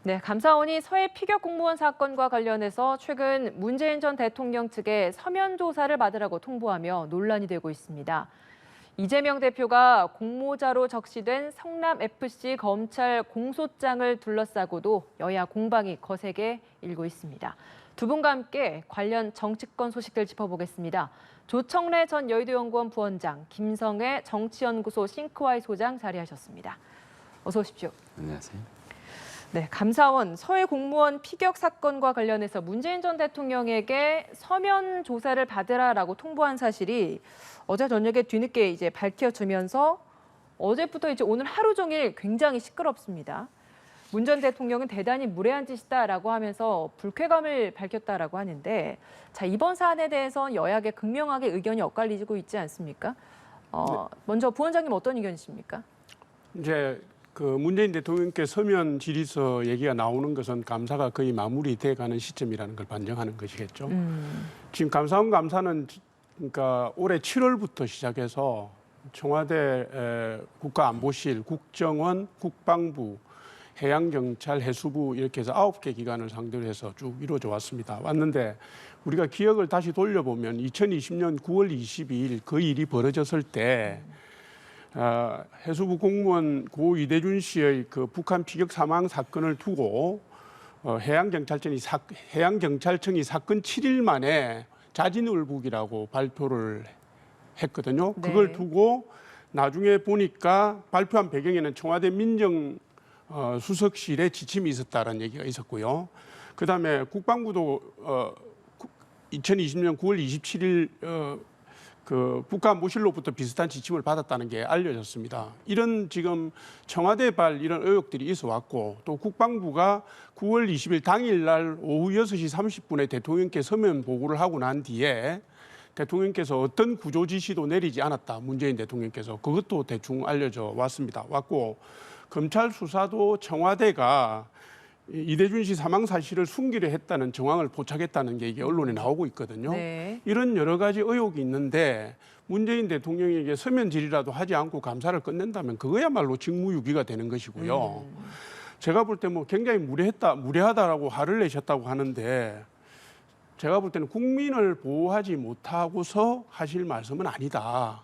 네, 감사원이 서해 피격 공무원 사건과 관련해서 최근 문재인 전 대통령 측에 서면 조사를 받으라고 통보하며 논란이 되고 있습니다. 이재명 대표가 공모자로 적시된 성남FC 검찰 공소장을 둘러싸고도 여야 공방이 거세게 일고 있습니다. 두 분과 함께 관련 정치권 소식들 짚어보겠습니다. 조청래 전 여의도연구원 부원장, 김성애 정치연구소 싱크와이 소장 자리하셨습니다. 어서 오십시오. 안녕하세요. 네, 감사원 서해 공무원 피격 사건과 관련해서 문재인 전 대통령에게 서면 조사를 받으라라고 통보한 사실이 어제 저녁에 뒤늦게 이제 밝혀지면서 어제부터 이제 오늘 하루 종일 굉장히 시끄럽습니다. 문 전 대통령은 대단히 무례한 짓이다라고 하면서 불쾌감을 밝혔다라고 하는데, 자, 이번 사안에 대해서 여야계 극명하게 의견이 엇갈리고 있지 않습니까? 먼저 부원장님 어떤 의견이십니까? 이제 그 문재인 대통령께 서면 질의서 얘기가 나오는 것은 감사가 거의 마무리돼 가는 시점이라는 걸 반증하는 것이겠죠. 지금 감사원 감사는 그러니까 올해 7월부터 시작해서 청와대 국가안보실, 국정원, 국방부, 해양경찰, 해수부 이렇게 해서 9개 기관을 상대로 해서 쭉 이루어져 왔습니다. 왔는데 우리가 기억을 다시 돌려보면 2020년 9월 22일 그 일이 벌어졌을 때 해수부 공무원 고 이대준 씨의 그 북한 피격 사망 사건을 두고 해양경찰청이 사건 7일 만에 자진울북이라고 발표를 했거든요. 네. 그걸 두고 나중에 보니까 발표한 배경에는 청와대 민정수석실에 지침이 있었다는 얘기가 있었고요. 그다음에 국방부도 2020년 9월 27일 그 국가안보실로부터 비슷한 지침을 받았다는 게 알려졌습니다. 이런 지금 청와대발 이런 의혹들이 있어 왔고 또 국방부가 9월 20일 당일날 오후 6시 30분에 대통령께 서면 보고를 하고 난 뒤에 대통령께서 어떤 구조 지시도 내리지 않았다. 문재인 대통령께서 그것도 대충 알려져 왔고 검찰 수사도 청와대가 이대준 씨 사망 사실을 숨기려 했다는 정황을 포착했다는 게 이게 언론에 나오고 있거든요. 네. 이런 여러 가지 의혹이 있는데 문재인 대통령에게 서면 질의라도 하지 않고 감사를 끝낸다면 그거야말로 직무유기가 되는 것이고요. 제가 볼 때 뭐 굉장히 무례하다라고 화를 내셨다고 하는데 제가 볼 때는 국민을 보호하지 못하고서 하실 말씀은 아니다.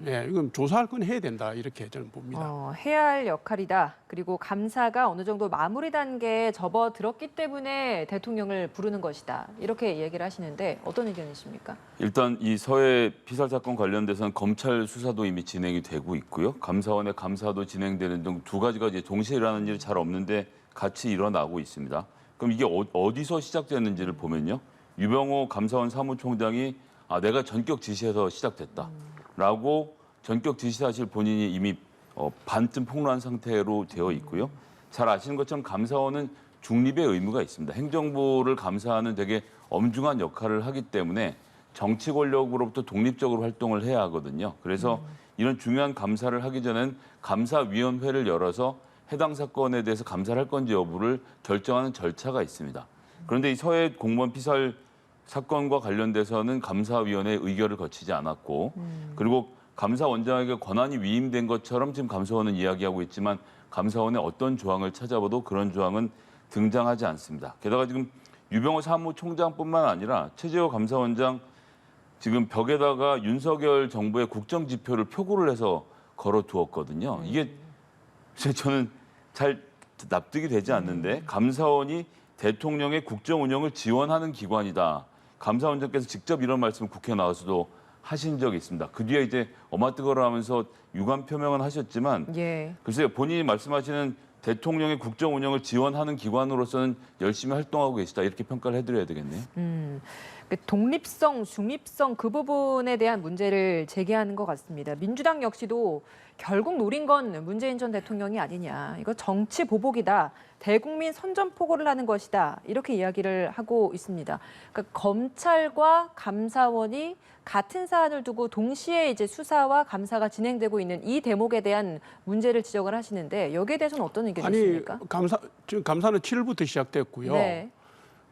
예, 이건 조사할 건 해야 된다 이렇게 저는 봅니다. 해야 할 역할이다. 그리고 감사가 어느 정도 마무리 단계에 접어들었기 때문에 대통령을 부르는 것이다. 이렇게 얘기를 하시는데 어떤 의견이십니까? 일단 이 서해 피살 사건 관련돼서는 검찰 수사도 이미 진행이 되고 있고요. 감사원의 감사도 진행되는 등 두 가지가 이제 동시에 일어나는 일이 잘 없는데 같이 일어나고 있습니다. 그럼 이게 어디서 시작됐는지를 보면요. 유병호 감사원 사무총장이 내가 전격 지시해서 시작됐다라고 전격 지시 사실 본인이 이미 반쯤 폭로한 상태로 되어 있고요. 잘 아시는 것처럼 감사원은 중립의 의무가 있습니다. 행정부를 감사하는 되게 엄중한 역할을 하기 때문에 정치 권력으로부터 독립적으로 활동을 해야 하거든요. 그래서 이런 중요한 감사를 하기 전엔 감사위원회를 열어서 해당 사건에 대해서 감사를 할 건지 여부를 결정하는 절차가 있습니다. 그런데 이 서해 공무원 피살 사건과 관련돼서는 감사위원회의 의결을 거치지 않았고 그리고 감사원장에게 권한이 위임된 것처럼 지금 감사원은 이야기하고 있지만 감사원의 어떤 조항을 찾아봐도 그런 조항은 등장하지 않습니다. 게다가 지금 유병호 사무총장뿐만 아니라 최재호 감사원장 지금 벽에다가 윤석열 정부의 국정지표를 표구를 해서 걸어두었거든요. 이게 저는 잘 납득이 되지 않는데 감사원이 대통령의 국정 운영을 지원하는 기관이다. 감사원장께서 직접 이런 말씀을 국회에 나와서도 하신 적이 있습니다. 그 뒤에 이제 어마뜨거라 하면서 유감 표명은 하셨지만 글쎄요. 본인이 말씀하시는 대통령의 국정 운영을 지원하는 기관으로서는 열심히 활동하고 계시다. 이렇게 평가를 해드려야 되겠네요. 독립성, 중립성 그 부분에 대한 문제를 제기하는 것 같습니다. 민주당 역시도 결국 노린 건 문재인 전 대통령이 아니냐. 이거 정치 보복이다. 대국민 선전포고를 하는 것이다. 이렇게 이야기를 하고 있습니다. 그러니까 검찰과 감사원이 같은 사안을 두고 동시에 이제 수사와 감사가 진행되고 있는 이 대목에 대한 문제를 지적을 하시는데 여기에 대해서는 어떤 의견이십니까? 지금 감사는 7일부터 시작됐고요. 네.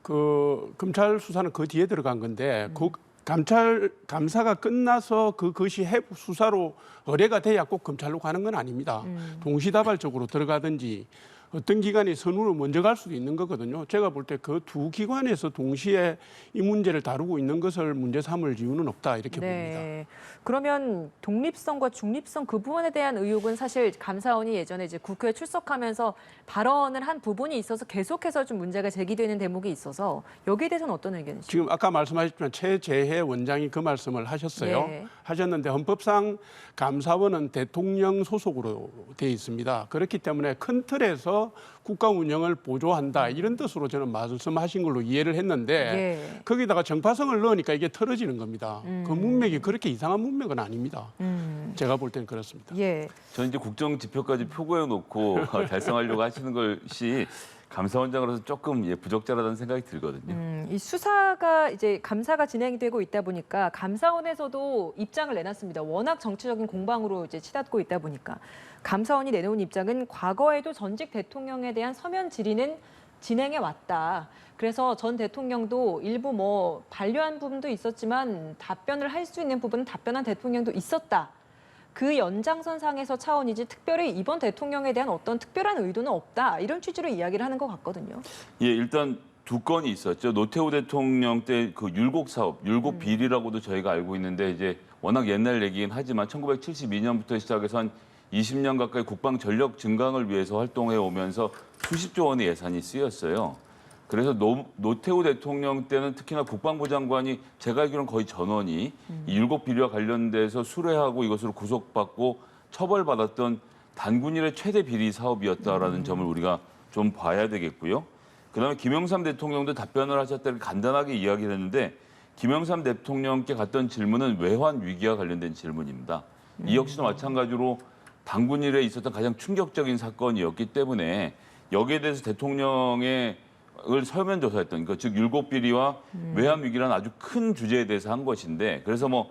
그 검찰 수사는 그 뒤에 들어간 건데 그 감사가 끝나서 그것이 수사로 의뢰가 돼야 꼭 검찰로 가는 건 아닙니다. 동시다발적으로 들어가든지 어떤 기관이 선으로 먼저 갈 수도 있는 거거든요. 제가 볼 때 그 두 기관에서 동시에 이 문제를 다루고 있는 것을 문제 삼을 이유는 없다 이렇게 봅니다. 그러면 독립성과 중립성 그 부분에 대한 의혹은 사실 감사원이 예전에 이제 국회에 출석하면서 발언을 한 부분이 있어서 계속해서 좀 문제가 제기되는 대목이 있어서 여기에 대해서는 어떤 의견이시죠? 지금 아까 말씀하셨지만 최재해 원장이 그 말씀을 하셨어요. 예. 하셨는데 헌법상 감사원은 대통령 소속으로 돼 있습니다. 그렇기 때문에 큰 틀에서 국가 운영을 보조한다 이런 뜻으로 저는 말씀하신 걸로 이해를 했는데 거기다가 정파성을 넣으니까 이게 틀어지는 겁니다. 그 문맥이 그렇게 이상한 문맥은 아닙니다. 제가 볼 때는 그렇습니다. 저는 이제 국정 지표까지 표고해 놓고 달성하려고 하시는 것이 감사원장으로서 조금 부적절하다는 생각이 들거든요. 이 수사가 이제 감사가 진행되고 있다 보니까 감사원에서도 입장을 내놨습니다. 워낙 정치적인 공방으로 이제 치닫고 있다 보니까 감사원이 내놓은 입장은 과거에도 전직 대통령에 대한 서면 질의는 진행해 왔다. 그래서 전 대통령도 일부 뭐 반려한 부분도 있었지만 답변을 할 수 있는 부분은 답변한 대통령도 있었다. 그 연장선상에서 차원이지 특별히 이번 대통령에 대한 어떤 특별한 의도는 없다. 이런 취지로 이야기를 하는 것 같거든요. 예, 일단 두 건이 있었죠. 노태우 대통령 때 그 율곡 사업, 율곡 비리라고도 저희가 알고 있는데 이제 워낙 옛날 얘기긴 하지만 1972년부터 시작해서 한 20년 가까이 국방 전력 증강을 위해서 활동해 오면서 수십조 원의 예산이 쓰였어요. 그래서 노태우 대통령 때는 특히나 국방부 장관이 제가 알기로는 거의 전원이 이 율곡 비리와 관련돼서 수뢰하고 이것으로 구속받고 처벌받았던 단군 일의 최대 비리 사업이었다라는 점을 우리가 좀 봐야 되겠고요. 그다음에 김영삼 대통령도 답변을 하셨다고 간단하게 이야기를 했는데 김영삼 대통령께 갔던 질문은 외환 위기와 관련된 질문입니다. 이 역시도 마찬가지로 단군 일에 있었던 가장 충격적인 사건이었기 때문에 여기에 대해서 대통령의 을 서면 조사했던 그 즉 율곡 비리와 외환 위기라는 아주 큰 주제에 대해서 한 것인데 그래서 뭐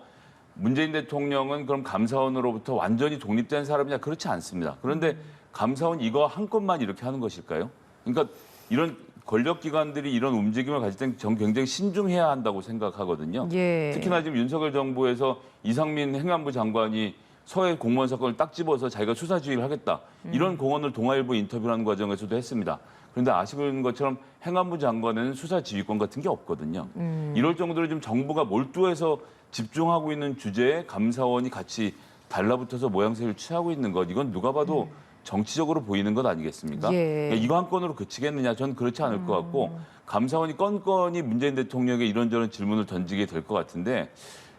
문재인 대통령은 그럼 감사원으로부터 완전히 독립된 사람이냐 그렇지 않습니다. 그런데 감사원 이거 한 건만 이렇게 하는 것일까요? 그러니까 이런 권력기관들이 이런 움직임을 가질 땐 전 굉장히 신중해야 한다고 생각하거든요. 특히나 지금 윤석열 정부에서 이상민 행안부 장관이 서해 공무원 사건을 딱 집어서 자기가 수사 지휘를 하겠다. 이런 공언을 동아일보 인터뷰하는 과정에서도 했습니다. 그런데 아시는 것처럼 행안부 장관은 수사 지휘권 같은 게 없거든요. 이럴 정도로 지금 정부가 몰두해서 집중하고 있는 주제에 감사원이 같이 달라붙어서 모양새를 취하고 있는 것. 이건 누가 봐도 정치적으로 보이는 것 아니겠습니까? 그러니까 이거 한 건으로 그치겠느냐? 저는 그렇지 않을 것 같고 감사원이 건건이 문재인 대통령에게 이런저런 질문을 던지게 될 것 같은데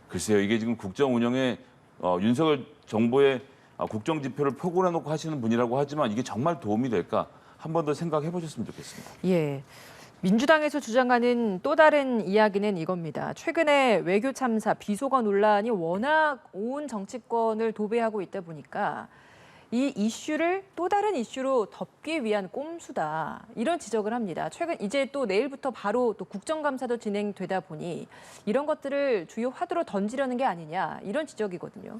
글쎄요. 이게 지금 국정 운영에 윤석열 정부의 국정 지표를 표고해 놓고 하시는 분이라고 하지만 이게 정말 도움이 될까? 한 번 더 생각해 보셨으면 좋겠습니다. 민주당에서 주장하는 또 다른 이야기는 이겁니다. 최근에 외교 참사, 비속어 논란이 워낙 온 정치권을 도배하고 있다 보니까 이 이슈를 또 다른 이슈로 덮기 위한 꼼수다. 이런 지적을 합니다. 최근 이제 또 내일부터 바로 또 국정감사도 진행되다 보니 이런 것들을 주요 화두로 던지려는 게 아니냐. 이런 지적이거든요.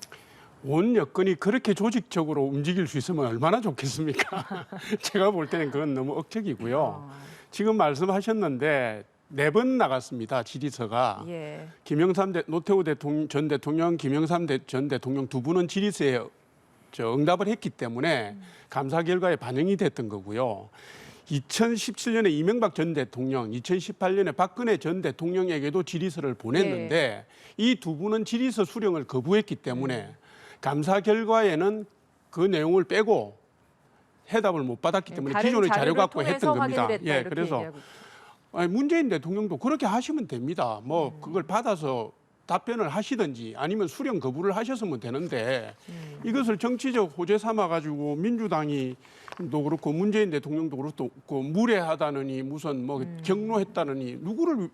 온 여건이 그렇게 조직적으로 움직일 수 있으면 얼마나 좋겠습니까? 제가 볼 때는 그건 너무 억측이고요. 지금 말씀하셨는데 4번 나갔습니다. 질의서가. 노태우 전 대통령, 김영삼 전 대통령 두 분은 질의서에 응답을 했기 때문에 감사 결과에 반영이 됐던 거고요. 2017년에 이명박 전 대통령, 2018년에 박근혜 전 대통령에게도 질의서를 보냈는데 이 두 분은 질의서 수령을 거부했기 때문에 감사 결과에는 그 내용을 빼고 해답을 못 받았기 때문에 기존의 자료 갖고 했던 겁니다. 그래서 문재인 대통령도 그렇게 하시면 됩니다. 뭐 그걸 받아서 답변을 하시든지 아니면 수령 거부를 하셨으면 되는데 이것을 정치적 호재 삼아 가지고 민주당이도 그렇고 문재인 대통령도 그렇고 무례하다느니 무슨 뭐 경로했다느니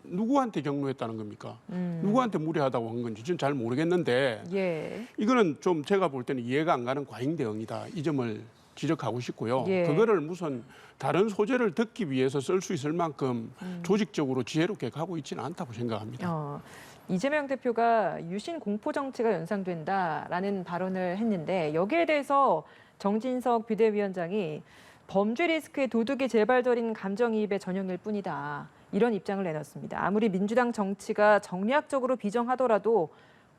누구한테 경로했다는 겁니까? 누구한테 무례하다고 한 건지 저는 잘 모르겠는데 이거는 좀 제가 볼 때는 이해가 안 가는 과잉 대응이다. 이 점을 지적하고 싶고요. 그거를 무슨 다른 소재를 듣기 위해서 쓸 수 있을 만큼 조직적으로 지혜롭게 가고 있지는 않다고 생각합니다. 이재명 대표가 유신 공포 정치가 연상된다라는 발언을 했는데 여기에 대해서 정진석 비대위원장이 범죄 리스크의 도둑이 재발절인 감정이입의 전형일 뿐이다. 이런 입장을 내놨습니다. 아무리 민주당 정치가 정략적으로 비정하더라도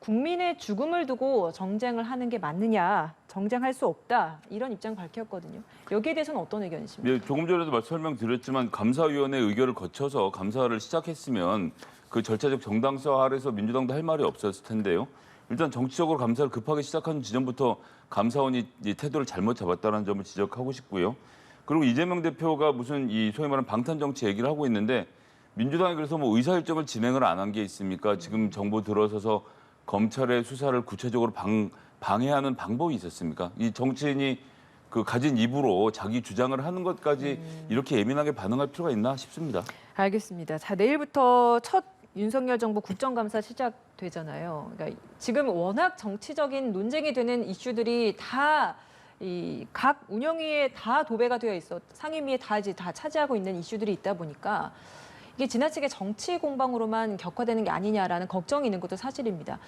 국민의 죽음을 두고 정쟁을 하는 게 맞느냐, 정쟁할 수 없다 이런 입장 밝혔거든요. 여기에 대해서는 어떤 의견이십니까? 네, 조금 전에도 설명드렸지만 감사위원회 의결을 거쳐서 감사를 시작했으면 그 절차적 정당성 아래서 민주당도 할 말이 없었을 텐데요. 일단 정치적으로 감사를 급하게 시작한 지점부터 감사원이 이 태도를 잘못 잡았다는 점을 지적하고 싶고요. 그리고 이재명 대표가 무슨 이 소위 말하는 방탄 정치 얘기를 하고 있는데 민주당이 그래서 뭐 의사 일정을 진행을 안 한 게 있습니까? 지금 정부 들어서서 검찰의 수사를 구체적으로 방해하는 방법이 있었습니까? 이 정치인이 그 가진 입으로 자기 주장을 하는 것까지 이렇게 예민하게 반응할 필요가 있나 싶습니다. 알겠습니다. 자, 내일부터 첫 윤석열 정부 국정감사 시작되잖아요. 그러니까 지금 워낙 정치적인 논쟁이 되는 이슈들이 다 이 각 운영위에 다 도배가 되어 있어 상임위에 다 차지하고 있는 이슈들이 있다 보니까 이게 지나치게 정치 공방으로만 격화되는 게 아니냐라는 걱정이 있는 것도 사실입니다.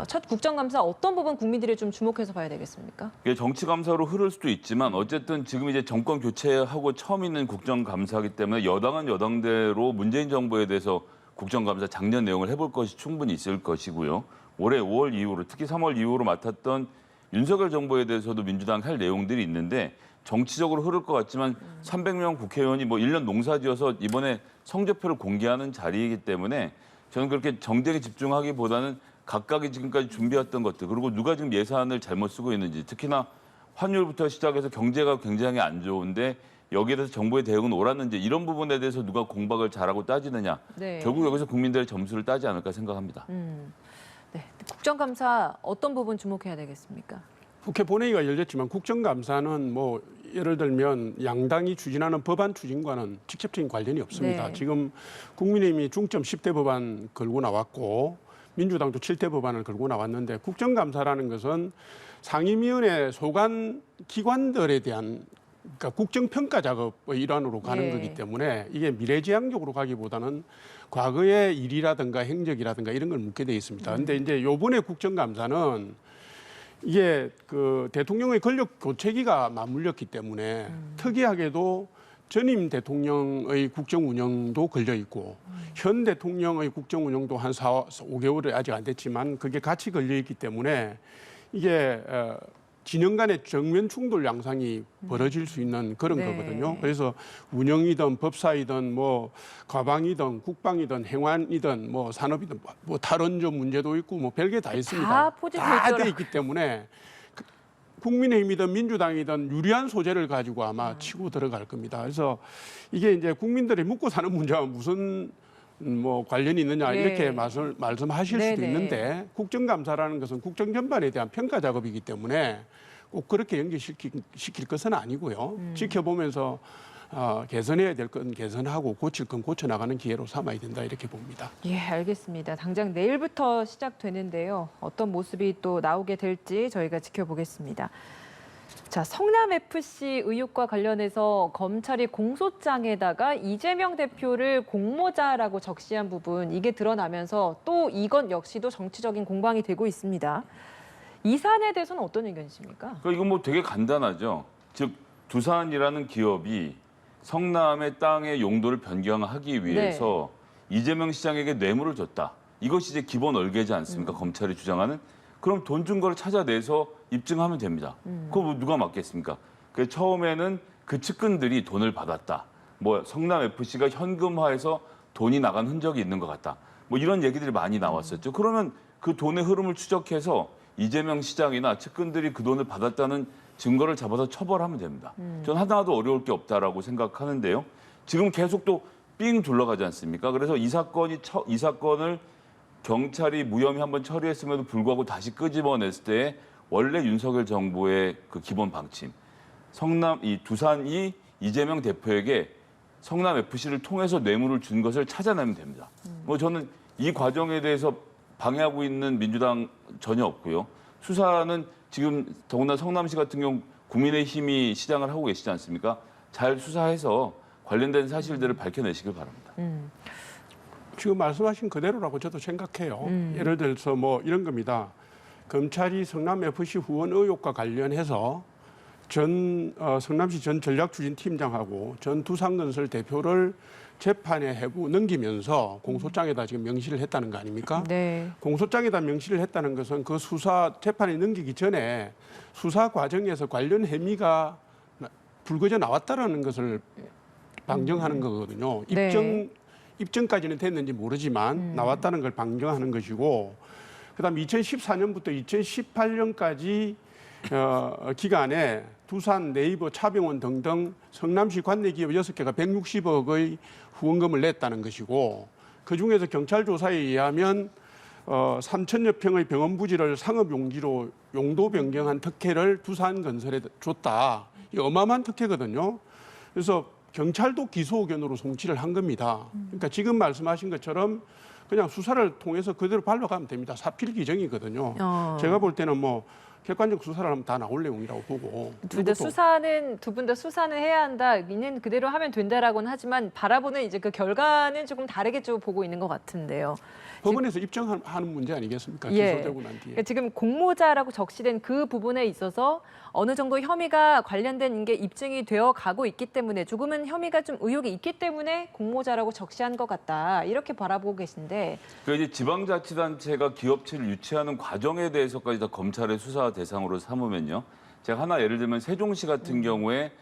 첫 국정감사 어떤 부분 국민들이 좀 주목해서 봐야 되겠습니까? 이게 정치 감사로 흐를 수도 있지만 어쨌든 지금 이제 정권 교체하고 처음 있는 국정감사이기 때문에 여당은 여당대로 문재인 정부에 대해서 국정감사 작년 내용을 해볼 것이 충분히 있을 것이고요. 올해 5월 이후로 특히 3월 이후로 맡았던 윤석열 정부에 대해서도 민주당 할 내용들이 있는데 정치적으로 흐를 것 같지만 300명 국회의원이 뭐 1년 농사지어서 이번에 성적표를 공개하는 자리이기 때문에 저는 그렇게 정쟁에 집중하기보다는 각각이 지금까지 준비했던 것들 그리고 누가 지금 예산을 잘못 쓰고 있는지 특히나 환율부터 시작해서 경제가 굉장히 안 좋은데 여기에 대해서 정부의 대응은 옳았는지 이런 부분에 대해서 누가 공박을 잘하고 따지느냐. 네. 결국 여기서 국민들의 점수를 따지 않을까 생각합니다. 네. 국정감사 어떤 부분 주목해야 되겠습니까? 국회 본회의가 열렸지만 국정감사는 뭐 예를 들면 양당이 추진하는 법안 추진과는 직접적인 관련이 없습니다. 네. 지금 국민의힘이 중점 10대 법안 걸고 나왔고 민주당도 7대 법안을 걸고 나왔는데 국정감사라는 것은 상임위원회 소관 기관들에 대한 그러니까 국정평가 작업의 일환으로 가는 예. 거기 때문에 이게 미래지향적으로 가기보다는 과거의 일이라든가 행적이라든가 이런 걸 묻게 돼 있습니다. 그런데 이제 요번에 국정감사는 이게 그 대통령의 권력 교체기가 맞물렸기 때문에 특이하게도 전임 대통령의 국정 운영도 걸려 있고 현 대통령의 국정 운영도 한 5개월이 아직 안 됐지만 그게 같이 걸려 있기 때문에 이게 진영 간의 정면 충돌 양상이 벌어질 수 있는 그런 네. 거거든요. 그래서 운영이든 법사이든 뭐 가방이든 국방이든 행안이든 뭐 산업이든 뭐 탈원전 문제도 있고 뭐 별게 다 있습니다. 다 포진돼 다 있더라. 돼 있기 때문에 국민의힘이든 민주당이든 유리한 소재를 가지고 아마 치고 들어갈 겁니다. 그래서 이게 이제 국민들이 묻고 사는 문제와 무슨 뭐 관련이 있느냐 네. 이렇게 말씀하실 수도 네네. 있는데 국정감사라는 것은 국정 전반에 대한 평가 작업이기 때문에 꼭 그렇게 연기시킬 것은 아니고요. 지켜보면서 개선해야 될 건 개선하고 고칠 건 고쳐나가는 기회로 삼아야 된다 이렇게 봅니다. 예, 알겠습니다. 당장 내일부터 시작되는데요. 어떤 모습이 또 나오게 될지 저희가 지켜보겠습니다. 자, 성남FC 의혹과 관련해서 검찰이 공소장에다가 이재명 대표를 공모자라고 적시한 부분 이게 드러나면서 또 이것 역시도 정치적인 공방이 되고 있습니다. 이 사안에 대해서는 어떤 의견이십니까? 그러니까 이건 뭐 되게 간단하죠. 즉 두산이라는 기업이 성남의 땅의 용도를 변경하기 위해서 이재명 시장에게 뇌물을 줬다. 이것이 이제 기본 얼개지 않습니까? 검찰이 주장하는. 그럼 돈 준 거를 찾아내서 입증하면 됩니다. 그거 뭐 누가 맞겠습니까? 그 처음에는 그 측근들이 돈을 받았다. 뭐 성남 FC가 현금화해서 돈이 나간 흔적이 있는 것 같다. 뭐 이런 얘기들이 많이 나왔었죠. 그러면 그 돈의 흐름을 추적해서 이재명 시장이나 측근들이 그 돈을 받았다는 증거를 잡아서 처벌하면 됩니다. 저는 하나도 어려울 게 없다라고 생각하는데요. 지금 계속 또 삥 둘러가지 않습니까? 그래서 이 사건을 경찰이 무혐의 한번 처리했음에도 불구하고 다시 끄집어냈을 때 원래 윤석열 정부의 그 기본 방침, 두산이 이재명 대표에게 성남 FC를 통해서 뇌물을 준 것을 찾아내면 됩니다. 뭐 저는 이 과정에 대해서 방해하고 있는 민주당 전혀 없고요. 수사는 지금 더구나 성남시 같은 경우 국민의힘이 시장을 하고 계시지 않습니까? 잘 수사해서 관련된 사실들을 밝혀내시길 바랍니다. 지금 말씀하신 그대로라고 저도 생각해요. 예를 들어서 뭐 이런 겁니다. 검찰이 성남 FC 후원 의혹과 관련해서 성남시 전 전략추진팀장하고 전 두산건설 대표를 재판에 넘기면서 공소장에다 지금 명시를 했다는 거 아닙니까? 네. 공소장에다 명시를 했다는 것은 그 수사 재판에 넘기기 전에 수사 과정에서 관련 혐의가 불거져 나왔다라는 것을 방정하는 거거든요. 네. 입증까지는 됐는지 모르지만 나왔다는 걸 방정하는 것이고, 그다음 2014년부터 2018년까지 기간에 두산, 네이버, 차병원 등등 성남시 관내 기업 6개가 160억의 후원금을 냈다는 것이고, 그중에서 경찰 조사에 의하면 3천여 평의 병원 부지를 상업 용지로 용도 변경한 특혜를 두산건설에 줬다. 이 어마어마한 특혜거든요. 그래서 경찰도 기소 의견으로 송치를 한 겁니다. 그러니까 지금 말씀하신 것처럼 그냥 수사를 통해서 그대로 밟아가면 됩니다. 사필 규정이거든요. 제가 볼 때는 뭐 객관적 수사를 하면 다 나올 내용이라고 보고. 두 분 다 수사는 해야 한다. 있는 그대로 하면 된다라고는 하지만 바라보는 이제 그 결과는 조금 다르게 좀 보고 있는 것 같은데요. 법원에서 입증하는 문제 아니겠습니까? 예. 기소되고 난 뒤에. 그러니까 지금 공모자라고 적시된 그 부분에 있어서 어느 정도 혐의가 관련된 게 입증이 되어 가고 있기 때문에 조금은 혐의가 좀 의혹이 있기 때문에 공모자라고 적시한 것 같다. 이렇게 바라보고 계신데. 그 이제 지방자치단체가 기업체를 유치하는 과정에 대해서까지 다 검찰의 수사 대상으로 삼으면요. 제가 하나 예를 들면 세종시 같은 경우에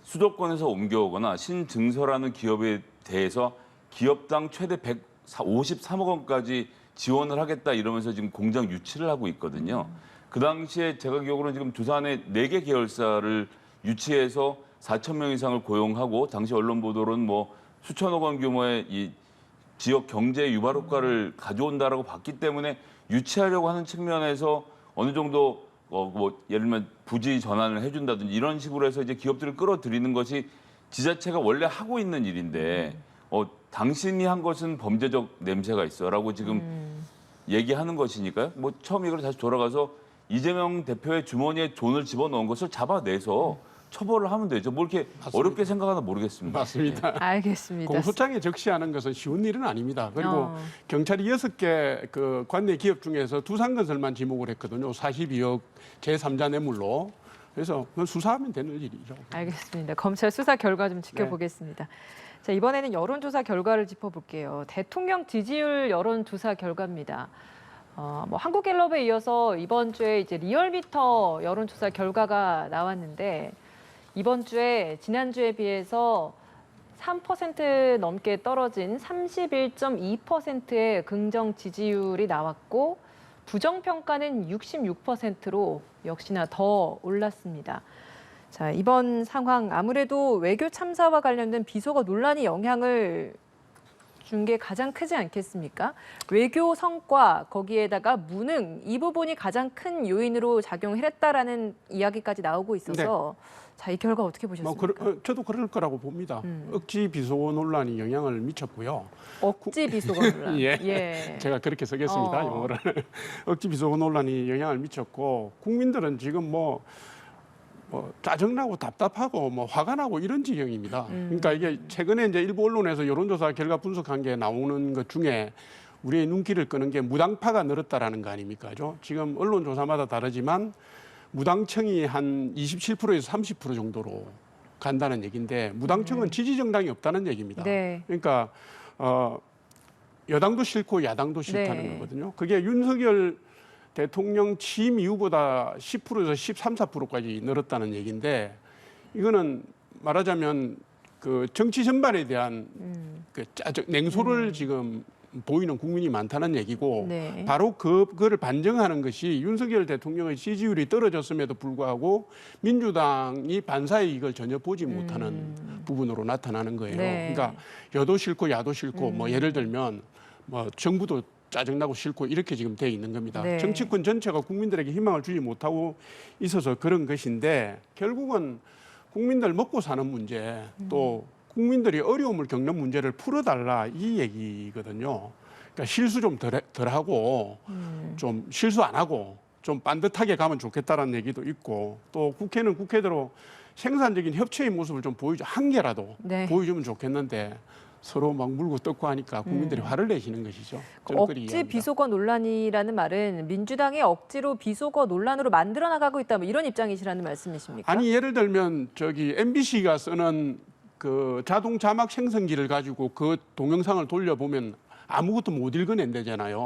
수도권에서 옮겨오거나 신증서라는 기업에 대해서 기업당 최대 153억 원까지 지원을 하겠다 이러면서 지금 공장 유치를 하고 있거든요. 그 당시에 제가 기억으로는 지금 두산의 4개 계열사를 유치해서 4천 명 이상을 고용하고 당시 언론 보도로는 뭐 수천억 원 규모의 이 지역 경제 유발 효과를 가져온다라고 봤기 때문에 유치하려고 하는 측면에서 어느 정도 뭐 예를 들면 부지 전환을 해준다든지 이런 식으로 해서 이제 기업들을 끌어들이는 것이 지자체가 원래 하고 있는 일인데 당신이 한 것은 범죄적 냄새가 있어라고 지금 얘기하는 것이니까요. 뭐 처음 이걸 다시 돌아가서 이재명 대표의 주머니에 돈을 집어넣은 것을 잡아내서 처벌을 하면 되죠. 뭐 이렇게 맞습니다. 어렵게 생각하나 모르겠습니다. 맞습니다. 알겠습니다. 공소장에 적시하는 것은 쉬운 일은 아닙니다. 그리고 경찰이 6개 그 관내 기업 중에서 두산건설만 지목을 했거든요. 42억 제3자 뇌물로. 그래서 그건 수사하면 되는 일이죠. 알겠습니다. 검찰 수사 결과 좀 지켜보겠습니다. 자, 이번에는 여론조사 결과를 짚어볼게요. 대통령 지지율 여론조사 결과입니다. 뭐 한국갤럽에 이어서 이번 주에 이제 리얼미터 여론조사 결과가 나왔는데 이번 주에 지난주에 비해서 3% 넘게 떨어진 31.2%의 긍정 지지율이 나왔고 부정평가는 66%로 역시나 더 올랐습니다. 자, 이번 상황 아무래도 외교 참사와 관련된 비속어 논란이 영향을 준 게 가장 크지 않겠습니까? 외교 성과 거기에다가 무능 이 부분이 가장 큰 요인으로 작용을 했다라는 이야기까지 나오고 있어서 자, 이 결과 어떻게 보셨습니까? 저도 그럴 거라고 봅니다. 억지 비속어 논란이 영향을 미쳤고요. 억지 비속어 논란. 예. 제가 그렇게 쓰겠습니다. 용어를. 억지 비속어 논란이 영향을 미쳤고 국민들은 지금 뭐 짜증나고 답답하고 뭐 화가 나고 이런 지경입니다. 그러니까 이게 최근에 이제 일부 언론에서 여론조사 결과 분석한 게 나오는 것 중에 우리의 눈길을 끄는 게 무당파가 늘었다라는 거 아닙니까? 지금 언론조사마다 다르지만 무당층이 한 27%에서 30% 정도로 간다는 얘기인데 무당층은 지지 정당이 없다는 얘기입니다. 네. 그러니까 여당도 싫고 야당도 싫다는 거거든요. 그게 윤석열 대통령 취임 이후보다 10%에서 13, 14%까지 늘었다는 얘기인데 이거는 말하자면 그 정치 전반에 대한 그 냉소를 지금 보이는 국민이 많다는 얘기고 네. 바로 그거를 반증하는 것이 윤석열 대통령의 지지율이 떨어졌음에도 불구하고 민주당이 반사의 이익을 전혀 보지 못하는 부분으로 나타나는 거예요. 네. 그러니까 여도 싫고 야도 싫고 뭐 예를 들면 뭐 정부도 짜증나고 싫고 이렇게 지금 돼 있는 겁니다. 네. 정치권 전체가 국민들에게 희망을 주지 못하고 있어서 그런 것인데 결국은 국민들 먹고 사는 문제 또 국민들이 어려움을 겪는 문제를 풀어달라 이 얘기거든요. 그러니까 실수 좀 덜 하고 좀 실수 안 하고 좀 반듯하게 가면 좋겠다라는 얘기도 있고 또 국회는 국회대로 생산적인 협치의 모습을 좀 보여줘 한 개라도 네. 보여주면 좋겠는데 서로 막 물고 뜯고 하니까 국민들이 화를 내시는 것이죠. 억지 이야기입니다. 비속어 논란이라는 말은 민주당이 억지로 비속어 논란으로 만들어 나가고 있다, 뭐 이런 입장이시라는 말씀이십니까? 아니 예를 들면 저기 MBC가 쓰는 그 자동 자막 생성기를 가지고 그 동영상을 돌려보면 아무것도 못 읽어낸다잖아요.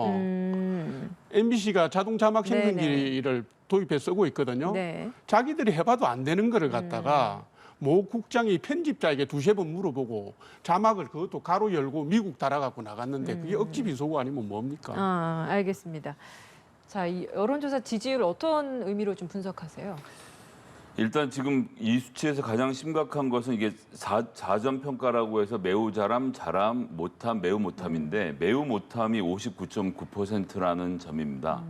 MBC가 자동 자막 생성기를 도입해 쓰고 있거든요. 네. 자기들이 해봐도 안 되는 거를 갖다가 모 국장이 편집자에게 두세 번 물어보고 자막을 그것도 가로 열고 미국 달아갖고 나갔는데 그게 억지 비속어 아니면 뭡니까? 아, 알겠습니다. 자, 이 여론조사 지지율 어떤 의미로 좀 분석하세요? 일단 지금 이 수치에서 가장 심각한 것은 이게 4점 평가라고 해서 매우 잘함, 잘함, 못함, 매우 못함인데 매우 못함이 59.9%라는 점입니다.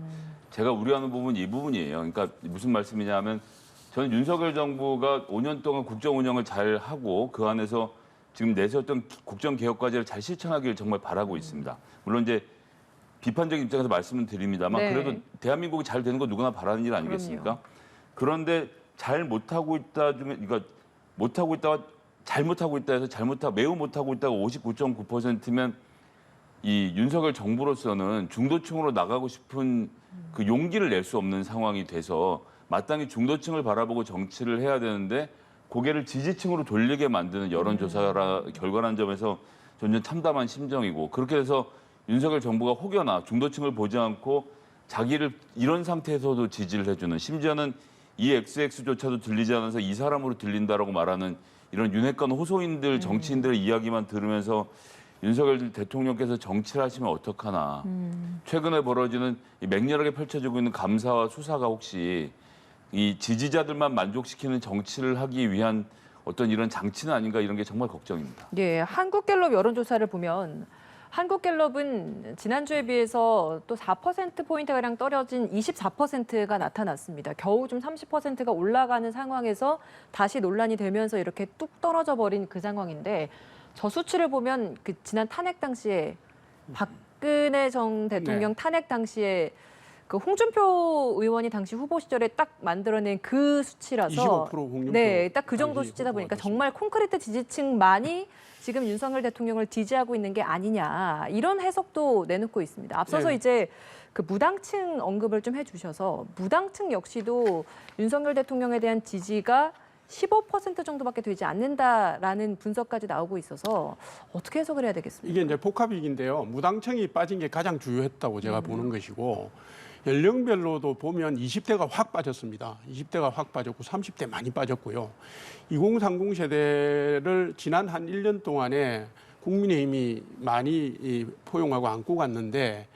제가 우려하는 부분이 이 부분이에요. 그러니까 무슨 말씀이냐면 저는 윤석열 정부가 5년 동안 국정 운영을 잘 하고 그 안에서 지금 내세웠던 국정 개혁 과제를 잘 실천하기를 정말 바라고 있습니다. 물론 이제 비판적인 입장에서 말씀을 드립니다만 네. 그래도 대한민국이 잘 되는 거 누구나 바라는 일 아니겠습니까? 그럼요. 그런데 잘 못하고 있다 중에 그러니까 못하고 있다가 잘못하고 있다 해서 매우 못하고 있다가 59.9%면 이 윤석열 정부로서는 중도층으로 나가고 싶은 그 용기를 낼 수 없는 상황이 돼서 마땅히 중도층을 바라보고 정치를 해야 되는데 고개를 지지층으로 돌리게 만드는 여론조사 결과라는 점에서 전혀 참담한 심정이고 그렇게 해서 윤석열 정부가 혹여나 중도층을 보지 않고 자기를 이런 상태에서도 지지를 해주는 심지어는 이 XX조차도 들리지 않아서 이 사람으로 들린다라고 말하는 이런 윤핵관 호소인들 정치인들의 이야기만 들으면서 윤석열 대통령께서 정치를 하시면 어떡하나. 최근에 벌어지는 이 맹렬하게 펼쳐지고 있는 감사와 수사가 혹시 이 지지자들만 만족시키는 정치를 하기 위한 어떤 이런 장치는 아닌가 이런 게 정말 걱정입니다. 예, 한국갤럽 여론조사를 보면 한국갤럽은 지난주에 비해서 또 4%포인트가량 떨어진 24%가 나타났습니다. 겨우 좀 30%가 올라가는 상황에서 다시 논란이 되면서 이렇게 뚝 떨어져 버린 그 상황인데 저 수치를 보면 그 지난 탄핵 당시에 박근혜 전 대통령 탄핵 당시에 그 홍준표 의원이 당시 후보 시절에 딱 만들어낸 그 수치라서 25% 홍준표 네, 딱 그 정도 당시 수치다 보니까 후보가 정말 콘크리트 지지층만이 지금 윤석열 대통령을 지지하고 있는 게 아니냐 이런 해석도 내놓고 있습니다. 앞서서 네. 이제 그 무당층 언급을 좀 해주셔서 무당층 역시도 윤석열 대통령에 대한 지지가 15% 정도밖에 되지 않는다라는 분석까지 나오고 있어서 어떻게 해석을 해야 되겠습니까? 이게 이제 복합이익인데요. 무당층이 빠진 게 가장 주요했다고 제가 보는 것이고 연령별로도 보면 20대가 확 빠졌습니다. 20대가 확 빠졌고 30대 많이 빠졌고요. 2030 세대를 지난 한 1년 동안에 국민의힘이 많이 포용하고 안고 갔는데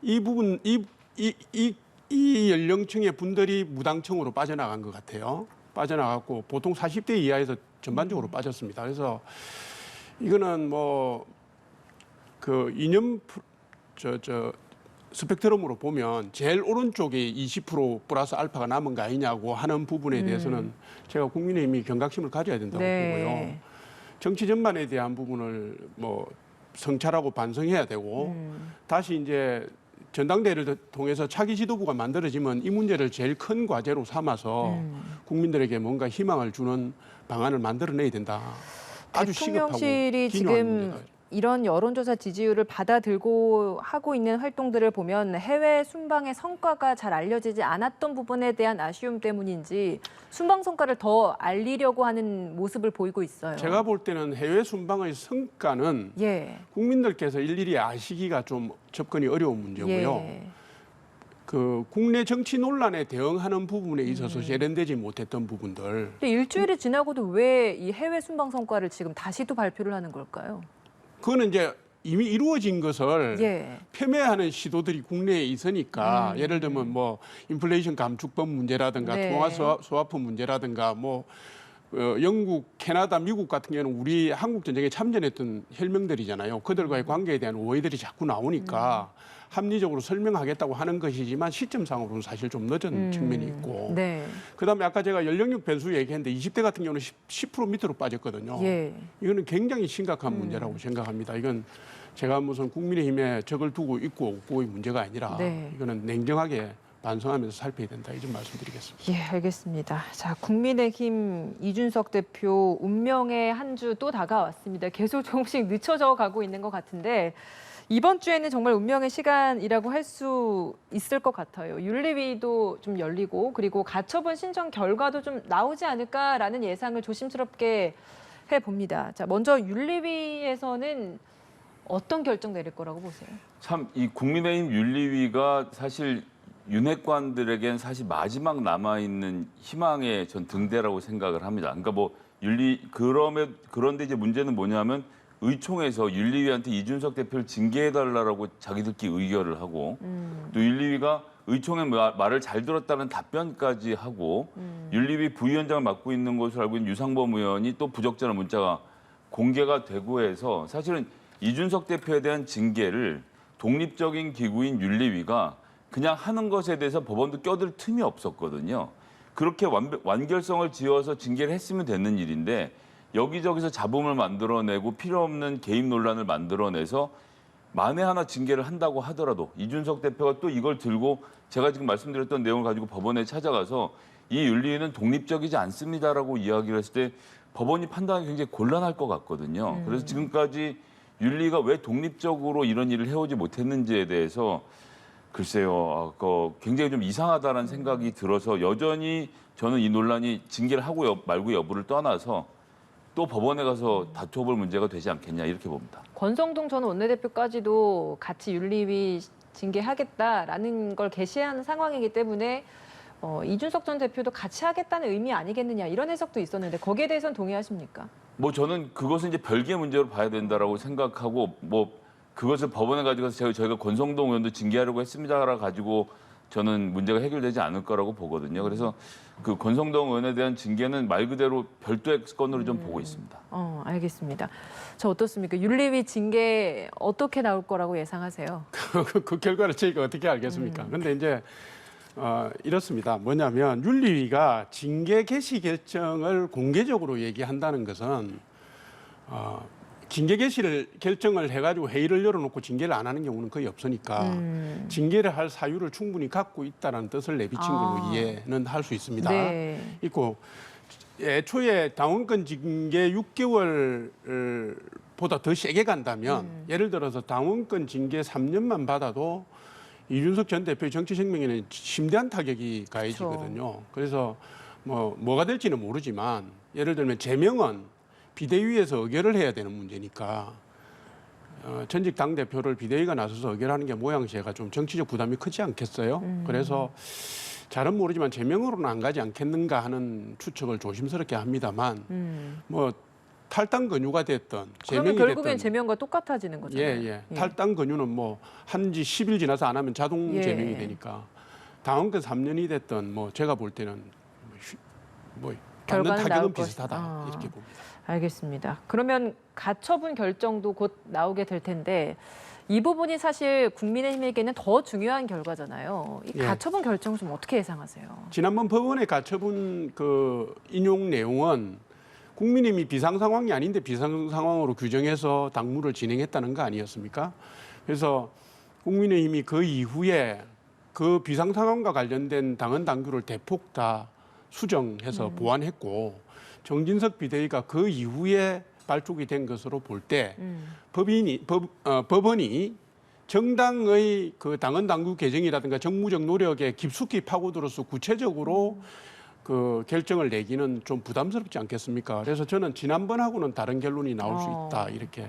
이 부분 이 연령층의 분들이 무당층으로 빠져나간 것 같아요. 빠져나갔고 보통 40대 이하에서 전반적으로 빠졌습니다. 그래서 이거는 뭐 그 이념 스펙트럼으로 보면 제일 오른쪽에 20% 플러스 알파가 남은 거 아니냐고 하는 부분에 대해서는 제가 국민의힘이 경각심을 가져야 된다고 보고요. 정치 전반에 대한 부분을 뭐 성찰하고 반성해야 되고 다시 이제 전당대회를 통해서 차기 지도부가 만들어지면 이 문제를 제일 큰 과제로 삼아서 국민들에게 뭔가 희망을 주는 방안을 만들어내야 된다. 아주 시급하고 대통령실이 기묘한 지금 문제다. 이런 여론조사 지지율을 받아들고 하고 있는 활동들을 보면 해외 순방의 성과가 잘 알려지지 않았던 부분에 대한 아쉬움 때문인지 순방 성과를 더 알리려고 하는 모습을 보이고 있어요. 제가 볼 때는 해외 순방의 성과는 예. 국민들께서 일일이 아시기가 좀 접근이 어려운 문제고요. 예. 그 국내 정치 논란에 대응하는 부분에 있어서 세련되지 못했던 부분들. 근데 일주일이 지나고도 왜 이 해외 순방 성과를 지금 다시 또 발표를 하는 걸까요? 그거는 이제 이미 이루어진 것을 예. 폄훼하는 시도들이 국내에 있으니까 예를 들면 뭐 인플레이션 감축법 문제라든가 네. 통화 스와프 문제라든가 뭐 영국, 캐나다, 미국 같은 경우는 우리 한국 전쟁에 참전했던 혈명들이잖아요. 그들과의 관계에 대한 오해들이 자꾸 나오니까 합리적으로 설명하겠다고 하는 것이지만 시점상으로는 사실 좀 늦은 측면이 있고 네. 그다음에 아까 제가 연령력 변수 얘기했는데 20대 같은 경우는 10% 밑으로 빠졌거든요. 예. 이거는 굉장히 심각한 문제라고 생각합니다. 이건 제가 무슨 국민의힘에 적을 두고 있고 없고의 문제가 아니라 네. 이거는 냉정하게 반성하면서 살펴야 된다. 이 점 말씀드리겠습니다. 예, 알겠습니다. 자, 국민의힘 이준석 대표 운명의 한 주 또 다가왔습니다. 계속 조금씩 늦춰져 가고 있는 것 같은데 이번 주에는 정말 운명의 시간이라고 할 수 있을 것 같아요. 윤리위도 좀 열리고 그리고 가처분 신청 결과도 좀 나오지 않을까라는 예상을 조심스럽게 해봅니다. 자, 먼저 윤리위에서는 어떤 결정 내릴 거라고 보세요? 참 이 국민의힘 윤리위가 사실 윤핵관들에겐 사실 마지막 남아 있는 희망의 전 등대라고 생각을 합니다. 그러니까 뭐 그런데 이제 문제는 뭐냐면 의총에서 윤리위한테 이준석 대표를 징계해달라고 자기들끼리 의결을 하고 또 윤리위가 의총의 말을 잘 들었다는 답변까지 하고 윤리위 부위원장을 맡고 있는 것으로 알고 있는 유상범 의원이 또 부적절한 문자가 공개가 되고 해서 사실은 이준석 대표에 대한 징계를 독립적인 기구인 윤리위가 그냥 하는 것에 대해서 법원도 껴들 틈이 없었거든요. 그렇게 완결성을 지어서 징계를 했으면 되는 일인데 여기저기서 잡음을 만들어내고 필요 없는 개입 논란을 만들어내서 만에 하나 징계를 한다고 하더라도 이준석 대표가 또 이걸 들고 제가 지금 말씀드렸던 내용을 가지고 법원에 찾아가서 이 윤리위는 독립적이지 않습니다라고 이야기를 했을 때 법원이 판단하기 굉장히 곤란할 것 같거든요. 그래서 지금까지 윤리가 왜 독립적으로 이런 일을 해오지 못했는지에 대해서 글쎄요, 굉장히 좀 이상하다는 생각이 들어서 여전히 저는 이 논란이 징계를 하고 말고 여부를 떠나서 또 법원에 가서 다퉈볼 문제가 되지 않겠냐 이렇게 봅니다. 권성동 전 원내대표까지도 같이 윤리위 징계하겠다라는 걸 게시하는 상황이기 때문에 이준석 전 대표도 같이 하겠다는 의미 아니겠느냐 이런 해석도 있었는데 거기에 대해서는 동의하십니까? 뭐 저는 그것은 이제 별개의 문제로 봐야 된다라고 생각하고 뭐 그것을 법원에 가져가서 저희가 권성동 의원도 징계하려고 했습니다라 가지고 저는 문제가 해결되지 않을 거라고 보거든요. 그래서 그 권성동 의원에 대한 징계는 말 그대로 별도의 건으로 좀 보고 있습니다. 알겠습니다. 저 어떻습니까? 윤리위 징계 어떻게 나올 거라고 예상하세요? 그 결과를 저희가 어떻게 알겠습니까? 근데 이제 이렇습니다. 뭐냐면 윤리위가 징계 개시 결정을 공개적으로 얘기한다는 것은 징계 개시를 결정을 해가지고 회의를 열어놓고 징계를 안 하는 경우는 거의 없으니까 징계를 할 사유를 충분히 갖고 있다는 뜻을 내비친 걸로 이해는 할 수 있습니다. 네. 있고 애초에 당원권 징계 6개월보다 더 세게 간다면 예를 들어서 당원권 징계 3년만 받아도 이준석 전 대표의 정치 생명에는 심대한 타격이 가해지거든요. 그래서 뭐가 될지는 모르지만 예를 들면 제명은 비대위에서 의결을 해야 되는 문제니까 전직 당대표를 비대위가 나서서 의결하는 게 모양새가 좀 정치적 부담이 크지 않겠어요? 그래서 잘은 모르지만 제명으로는 안 가지 않겠는가 하는 추측을 조심스럽게 합니다만 뭐 탈당 권유가 됐던 그러면 제명이 결국엔 됐던 제명과 똑같아지는 거잖아요. 예. 탈당 권유는 뭐 한지 10일 지나서 안 하면 자동 제명이 되니까 당원권 3년이 됐던 뭐 제가 볼 때는 뭐 받는 결과는 타격은 나올 비슷하다 이렇게 봅니다. 알겠습니다. 그러면 가처분 결정도 곧 나오게 될 텐데 이 부분이 사실 국민의힘에게는 더 중요한 결과잖아요. 이 가처분 결정 좀 어떻게 예상하세요? 지난번 법원의 가처분 그 인용 내용은 국민의힘이 비상 상황이 아닌데 비상 상황으로 규정해서 당무를 진행했다는 거 아니었습니까? 그래서 국민의힘이 그 이후에 그 비상 상황과 관련된 당헌 당규를 대폭 다 수정해서 보완했고 정진석 비대위가 그 이후에 발족이 된 것으로 볼 때 법원이 정당의 그 당헌 당규 개정이라든가 정무적 노력에 깊숙이 파고들어서 구체적으로 그 결정을 내기는 좀 부담스럽지 않겠습니까? 그래서 저는 지난번하고는 다른 결론이 나올 수 있다 이렇게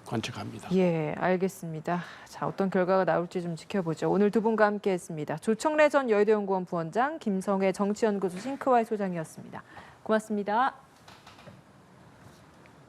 관측합니다. 예, 알겠습니다. 자, 어떤 결과가 나올지 좀 지켜보죠. 오늘 두 분과 함께했습니다. 조청래 전 여의도연구원 부원장, 김성회 정치연구소 싱크와이 소장이었습니다. 고맙습니다.